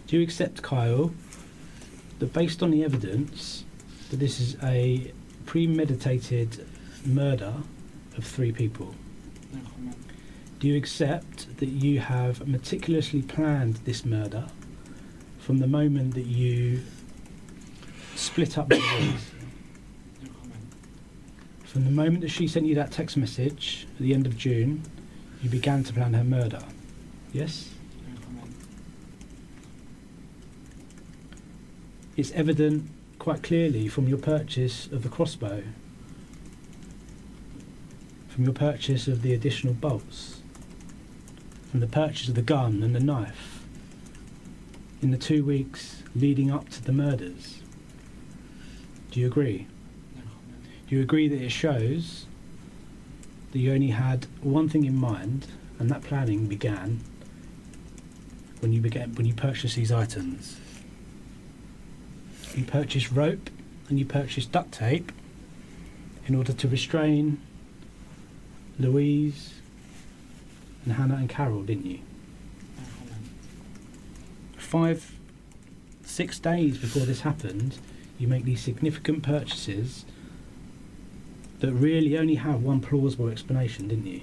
Do you accept, Kyle, that based on the evidence, that this is a premeditated murder of 3 people? No comment. Do you accept that you have meticulously planned this murder from the moment that you split up Louise? No comment. From the moment that she sent you that text message at the end of June, you began to plan her murder? Yes? No comment. It's evident quite clearly from your purchase of the crossbow, from your purchase of the additional bolts, from the purchase of the gun and the knife, in the 2 weeks leading up to the murders. Do you agree? No comment. Do you agree that it shows that you only had one thing in mind, and that planning began when you purchased these items? You purchased rope and you purchased duct tape in order to restrain Louise and Hannah and Carol, didn't you? No comment. 6 days before this happened, you make these significant purchases that really only have one plausible explanation, didn't you?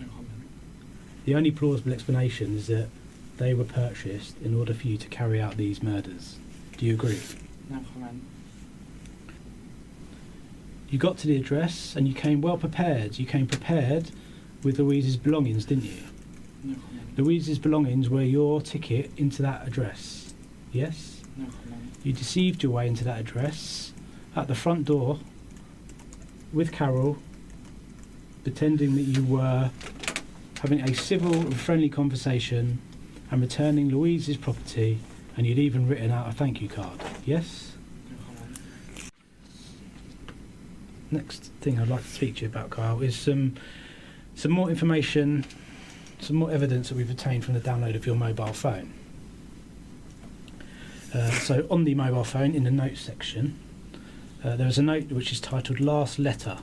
No comment. The only plausible explanation is that they were purchased in order for you to carry out these murders. Do you agree? No comment. You got to the address and you came well prepared. You came prepared with Louise's belongings, didn't you? No comment. Louise's belongings were your ticket into that address. Yes? No comment. You deceived your way into that address at the front door with Carol, pretending that you were having a civil and friendly conversation and returning Louise's property, and you'd even written out a thank you card. Yes? No comment. Next thing I'd like to speak to you about, Kyle, is some more information, some more evidence that we've obtained from the download of your mobile phone. So on the mobile phone, in the notes section, there is a note which is titled Last Letter,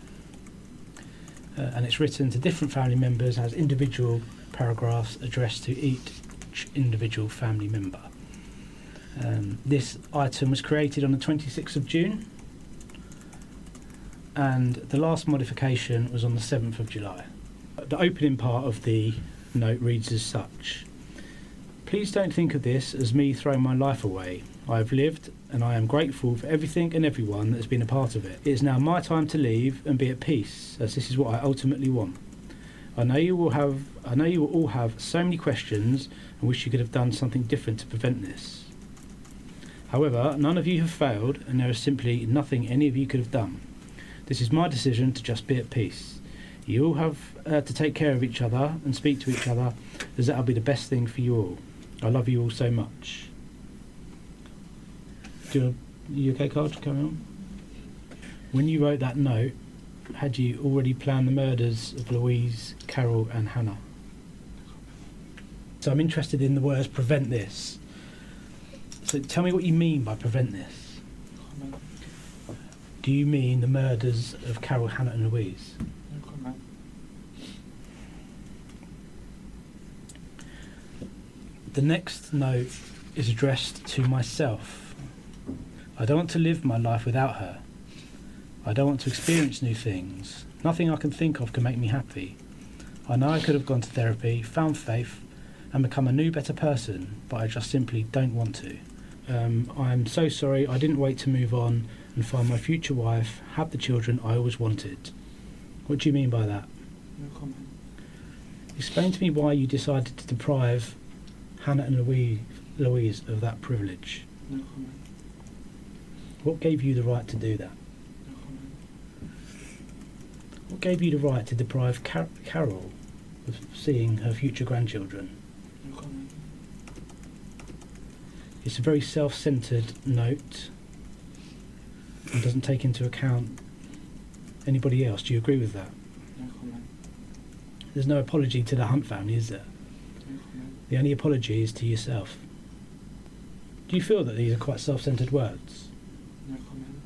and it's written to different family members as individual paragraphs addressed to each individual family member. This item was created on the 26th of June, and the last modification was on the 7th of July. The opening part of the note reads as such: "Please don't think of this as me throwing my life away. I have lived, and I am grateful for everything and everyone that has been a part of it. It is now my time to leave and be at peace, as this is what I ultimately want. I know you will all have so many questions and wish you could have done something different to prevent this. However, none of you have failed, and there is simply nothing any of you could have done. This is my decision to just be at peace. You all have to take care of each other and speak to each other, as that will be the best thing for you all. I love you all so much." You okay, Carl? To carry on? When you wrote that note, had you already planned the murders of Louise, Carol and Hannah? So I'm interested in the words "prevent this." So tell me what you mean by "prevent this." Comment. Do you mean the murders of Carol, Hannah and Louise? No comment. The next note is addressed to myself. I don't want to live my life without her. I don't want to experience new things. Nothing I can think of can make me happy. I know I could have gone to therapy, found faith, and become a new, better person, but I just simply don't want to. I'm so sorry I didn't wait to move on and find my future wife, have the children I always wanted. What do you mean by that? No comment. Explain to me why you decided to deprive Hannah and Louise of that privilege. No comment. What gave you the right to do that? No comment. What gave you the right to deprive Carol of seeing her future grandchildren? No comment. It's a very self-centred note and doesn't take into account anybody else. Do you agree with that? No comment. There's no apology to the Hunt family, is there? No comment. The only apology is to yourself. Do you feel that these are quite self-centred words? No comment.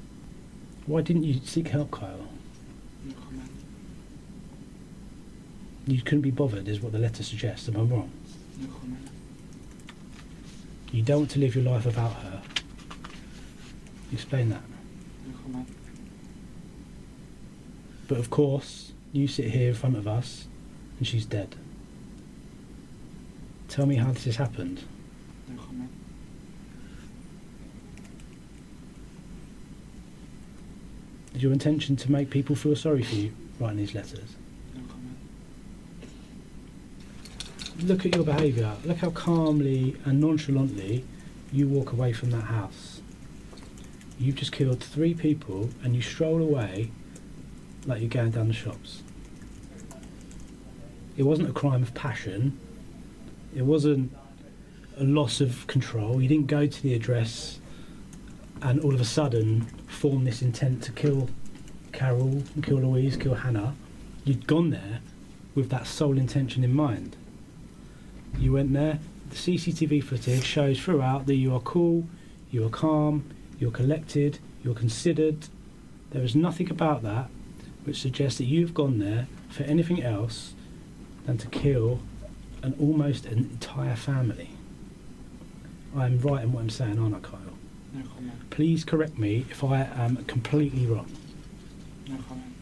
Why didn't you seek help, Kyle? No comment. You couldn't be bothered, is what the letter suggests. Am I wrong? No comment. You don't want to live your life without her. Explain that. No comment. But of course, you sit here in front of us and she's dead. Tell me how this has happened. No comment. Is your intention to make people feel sorry for you writing these letters? No comment. Look at your behaviour. Look how calmly and nonchalantly you walk away from that house. You've just killed 3 people and you stroll away like you're going down the shops. It wasn't a crime of passion. It wasn't a loss of control. You didn't go to the address and all of a sudden form this intent to kill Carol, kill Louise, kill Hannah. You'd gone there with that sole intention in mind. You went there, the CCTV footage shows throughout that you are cool, you are calm, you're collected, you're considered. There is nothing about that which suggests that you've gone there for anything else than to kill almost an entire family. I'm right in what I'm saying, aren't I, Kyle? No comment. Please correct me if I am completely wrong. No comment.